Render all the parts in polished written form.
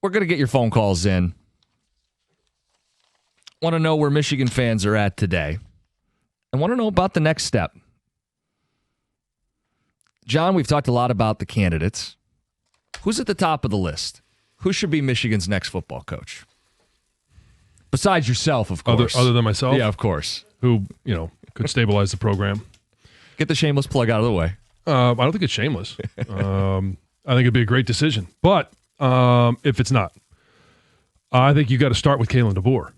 we're going to get your phone calls in. Want to know where Michigan fans are at today. And want to know about the next step. John, we've talked a lot about the candidates. Who's at the top of the list? Who should be Michigan's next football coach? Besides yourself, of course. Other than myself? Yeah, of course. Who, could stabilize the program. Get the shameless plug out of the way. I don't think it's shameless. I think it'd be a great decision. But if it's not, I think you got to start with Kalen DeBoer.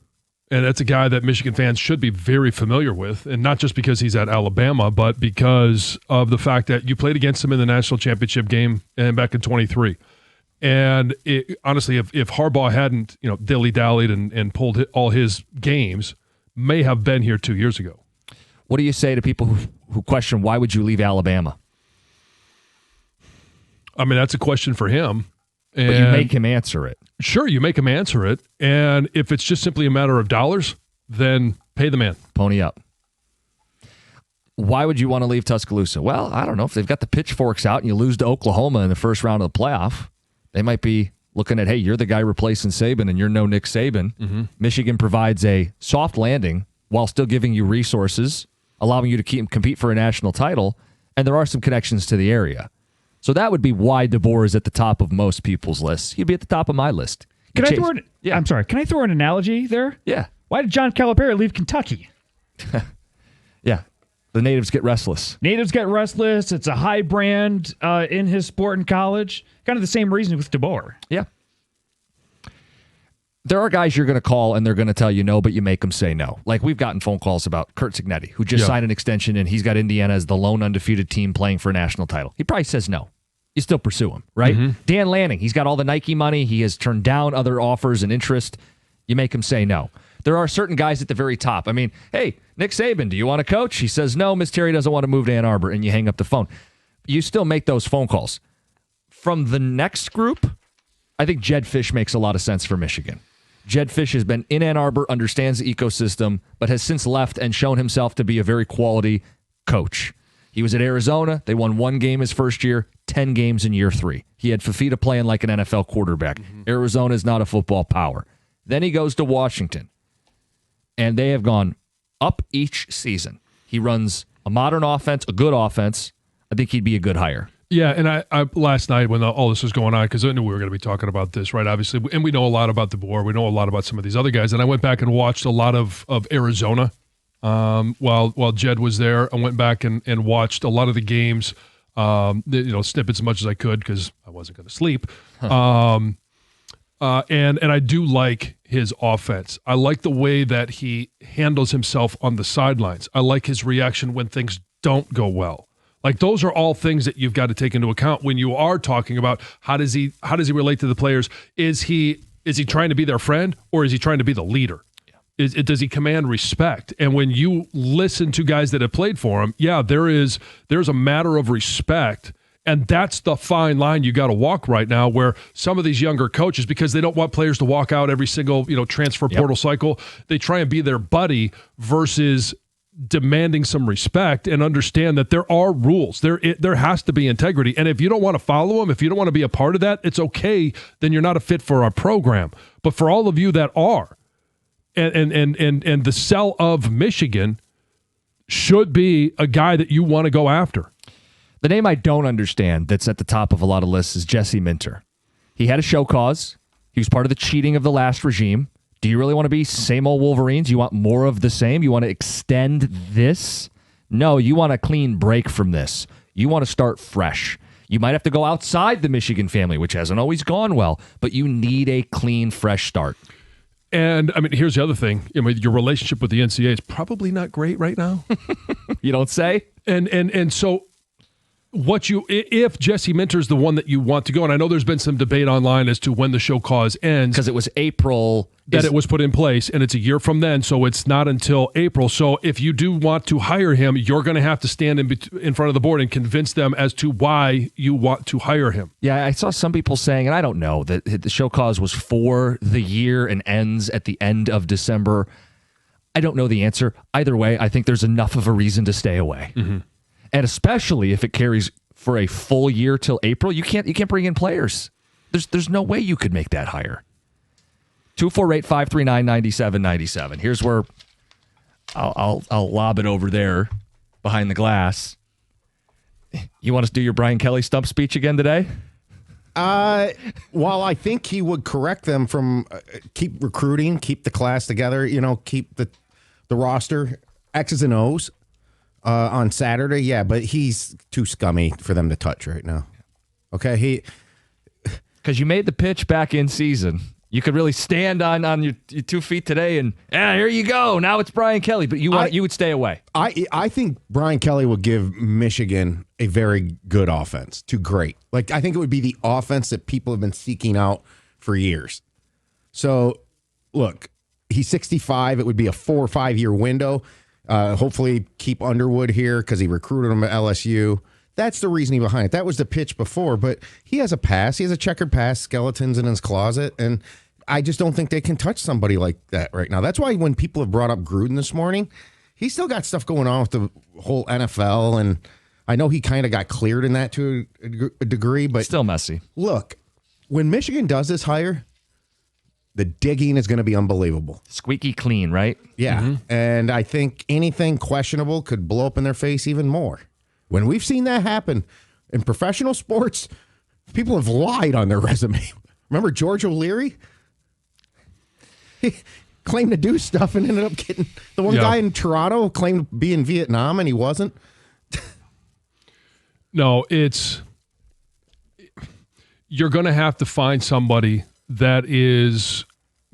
And that's a guy that Michigan fans should be very familiar with, and not just because he's at Alabama, but because of the fact that you played against him in the national championship game and back in 23. And honestly, if Harbaugh hadn't, dilly-dallied and pulled all his games, may have been here 2 years ago. What do you say to people who question, why would you leave Alabama? I mean, that's a question for him. But you make him answer it. Sure, you make him answer it. And if it's just simply a matter of dollars, then pay the man. Pony up. Why would you want to leave Tuscaloosa? Well, I don't know. If they've got the pitchforks out and you lose to Oklahoma in the first round of the playoff, they might be looking at, hey, you're the guy replacing Saban and you're no Nick Saban. Mm-hmm. Michigan provides a soft landing while still giving you resources, allowing you to compete for a national title, and there are some connections to the area. So that would be why DeBoer is at the top of most people's lists. He'd be at the top of my list. Can I throw an analogy there? Yeah. Why did John Calipari leave Kentucky? Yeah. The natives get restless. It's a high brand in his sport in college. Kind of the same reason with DeBoer. Yeah. There are guys you're going to call and they're going to tell you no, but you make them say no. Like we've gotten phone calls about Curt Cignetti, who just signed an extension and he's got Indiana as the lone undefeated team playing for a national title. He probably says no. You still pursue him, right? Mm-hmm. Dan Lanning, he's got all the Nike money. He has turned down other offers and interest. You make him say no. There are certain guys at the very top. I mean, hey, Nick Saban, do you want to coach? He says no. Miss Terry doesn't want to move to Ann Arbor, and you hang up the phone. You still make those phone calls. From the next group, I think Jedd Fisch makes a lot of sense for Michigan. Jedd Fisch has been in Ann Arbor, understands the ecosystem, but has since left and shown himself to be a very quality coach. He was at Arizona. They won 1 game his first year, 10 games in year 3. He had Fafita playing like an NFL quarterback. Mm-hmm. Arizona is not a football power. Then he goes to Washington, and they have gone up each season. He runs a modern offense, a good offense. I think he'd be a good hire. Yeah, and I last night when all this was going on, because I knew we were going to be talking about this, right, obviously, and we know a lot about DeBoer. We know a lot about some of these other guys, and I went back and watched a lot of Arizona while Jedd was there. I went back and watched a lot of the games, snippets as much as I could because I wasn't going to sleep. And I do like his offense. I like the way that he handles himself on the sidelines. I like his reaction when things don't go well. Like those are all things that you've got to take into account when you are talking about how does he relate to the players? Is he trying to be their friend or is he trying to be the leader? Yeah. Does he command respect? And when you listen to guys that have played for him, there's a matter of respect. And that's the fine line you got to walk right now, where some of these younger coaches, because they don't want players to walk out every single transfer portal cycle, they try and be their buddy versus demanding some respect and understand that there are rules. There has to be integrity. And if you don't want to follow them, if you don't want to be a part of that, it's okay. Then you're not a fit for our program. But for all of you that are, and the sell of Michigan should be a guy that you want to go after. The name I don't understand that's at the top of a lot of lists is Jesse Minter. He had a show cause. He was part of the cheating of the last regime. Do you really want to be same old Wolverines? You want more of the same? You want to extend this? No, you want a clean break from this. You want to start fresh. You might have to go outside the Michigan family, which hasn't always gone well, but you need a clean, fresh start. And, I mean, here's the other thing. Your relationship with the NCAA is probably not great right now. You don't say? And so if Jesse Minter's the one that you want to go, and I know there's been some debate online as to when the show cause ends. Because it was April. That it was put in place, and it's a year from then, so it's not until April. So if you do want to hire him, you're going to have to stand in front of the board and convince them as to why you want to hire him. Yeah, I saw some people saying, and I don't know, that the show cause was for the year and ends at the end of December. I don't know the answer. Either way, I think there's enough of a reason to stay away. Mm-hmm. And especially if it carries for a full year till April, you can't bring in players. There's no way you could make that higher. 248-539-9797. Here's where I'll lob it over there behind the glass. You want us to do your Brian Kelly stump speech again today? Well, I think he would correct them from keep recruiting, keep the class together, keep the roster X's and O's on Saturday. Yeah, but he's too scummy for them to touch right now. Okay, because you made the pitch back in season. You could really stand on your 2 feet today and, here you go. Now it's Brian Kelly, but you would stay away. I think Brian Kelly would give Michigan a very good offense to great. Like, I think it would be the offense that people have been seeking out for years. So, look, he's 65. It would be a 4 or 5 year window. Hopefully keep Underwood here because he recruited him at LSU. That's the reasoning behind it. That was the pitch before, but he has a pass. He has a checkered pass, skeletons in his closet, and I just don't think they can touch somebody like that right now. That's why when people have brought up Gruden this morning, he's still got stuff going on with the whole NFL, and I know he kind of got cleared in that to a degree, but still messy. Look, when Michigan does this hire, the digging is going to be unbelievable. Squeaky clean, right? Yeah, and I think anything questionable could blow up in their face even more. When we've seen that happen in professional sports, people have lied on their resume. Remember George O'Leary? He claimed to do stuff and ended up getting the one guy in Toronto claimed to be in Vietnam and he wasn't. No, you're going to have to find somebody that is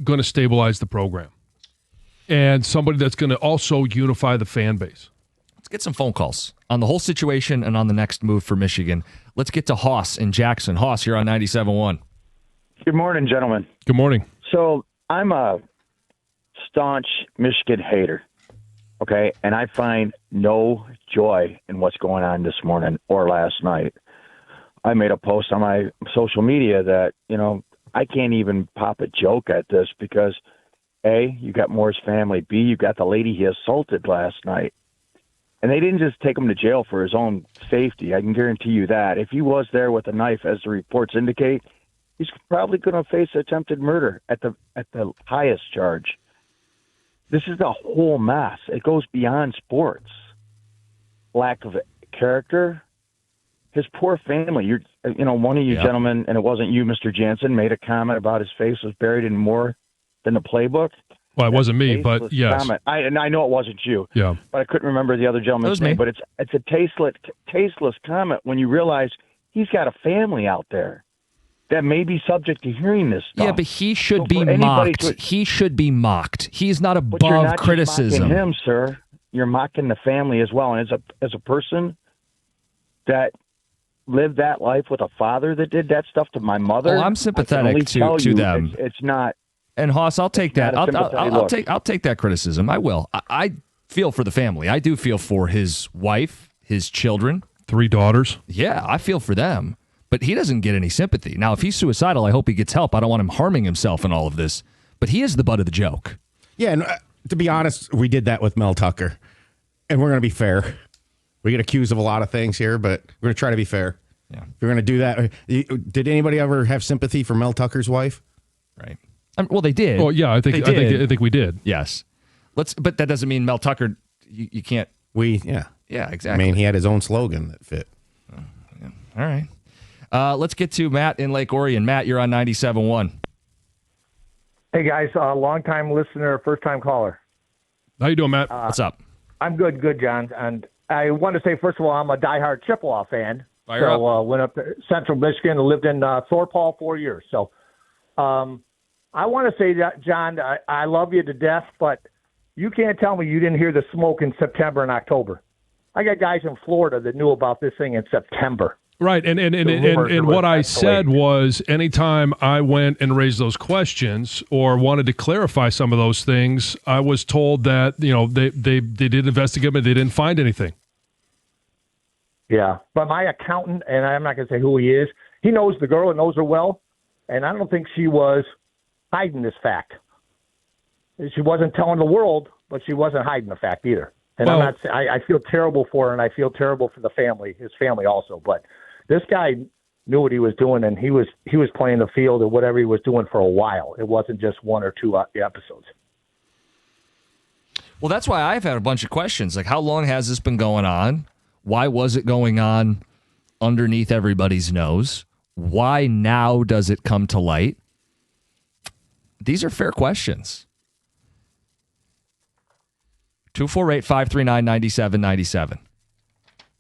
going to stabilize the program and somebody that's going to also unify the fan base. Let's get some phone calls on the whole situation and on the next move for Michigan. Let's get to Hoss in Jackson. Hoss, you're on 97.1. Good morning, gentlemen. Good morning. So I'm a staunch Michigan hater, okay? And I find no joy in what's going on this morning or last night. I made a post on my social media that, I can't even pop a joke at this because, A, you got Moore's family. B, you got the lady he assaulted last night. And they didn't just take him to jail for his own safety. I can guarantee you that. If he was there with a knife, as the reports indicate, he's probably going to face attempted murder at the highest charge. This is a whole mess. It goes beyond sports. Lack of character. His poor family. One of you gentlemen, and it wasn't you, Mr. Jansen, made a comment about his face was buried in more than the playbook. Well, it wasn't me, but yes. I know it wasn't you. Yeah. But I couldn't remember the other gentleman's name. But it's a tasteless comment when you realize he's got a family out there that may be subject to hearing this stuff. Yeah, but he should be mocked. He should be mocked. He's not above you're not criticism. Just mocking him, sir. You're mocking the family as well. And as a person that lived that life with a father that did that stuff to my mother, I'm sympathetic to them. It's not. And Hoss, I'll take that. I'll take that criticism. I will. I feel for the family. I do feel for his wife, his children, 3 daughters. Yeah, I feel for them. But he doesn't get any sympathy. Now, if he's suicidal, I hope he gets help. I don't want him harming himself in all of this. But he is the butt of the joke. Yeah, and to be honest, we did that with Mel Tucker. And we're going to be fair. We get accused of a lot of things here, but we're going to try to be fair. Yeah. We're going to do that. Did anybody ever have sympathy for Mel Tucker's wife? Right. Well, they did. Well, yeah, I think we did. Yes. But that doesn't mean Mel Tucker. You can't. Yeah, exactly. I mean, he had his own slogan that fit. Yeah. All right. Let's get to Matt in Lake Orion. Matt, you're on 97.1. Hey guys, long-time listener, first-time caller. How you doing, Matt? What's up? I'm good, John. And I want to say, first of all, I'm a diehard Chippewa fan. Fire up. Went up to Central Michigan and lived in Thorpe Hall 4 years. So I want to say that, John, I love you to death, but you can't tell me you didn't hear the smoke in September and October. I got guys in Florida that knew about this thing in September. Right, and what I said was anytime I went and raised those questions or wanted to clarify some of those things, I was told that, they did investigate but they didn't find anything. Yeah, but my accountant, and I'm not going to say who he is, he knows the girl and knows her well, and I don't think she was hiding this fact. She wasn't telling the world, but she wasn't hiding the fact either. And well, I feel terrible for her, and I feel terrible for the family, his family also. But this guy knew what he was doing, and he was playing the field or whatever he was doing for a while. It wasn't just one or two episodes. Well, that's why I've had a bunch of questions. Like, how long has this been going on? Why was it going on underneath everybody's nose? Why now does it come to light? These are fair questions. 248-539-9797.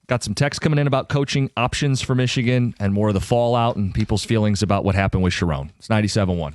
Got some texts coming in about coaching options for Michigan and more of the fallout and people's feelings about what happened with Sharon. It's 97.1.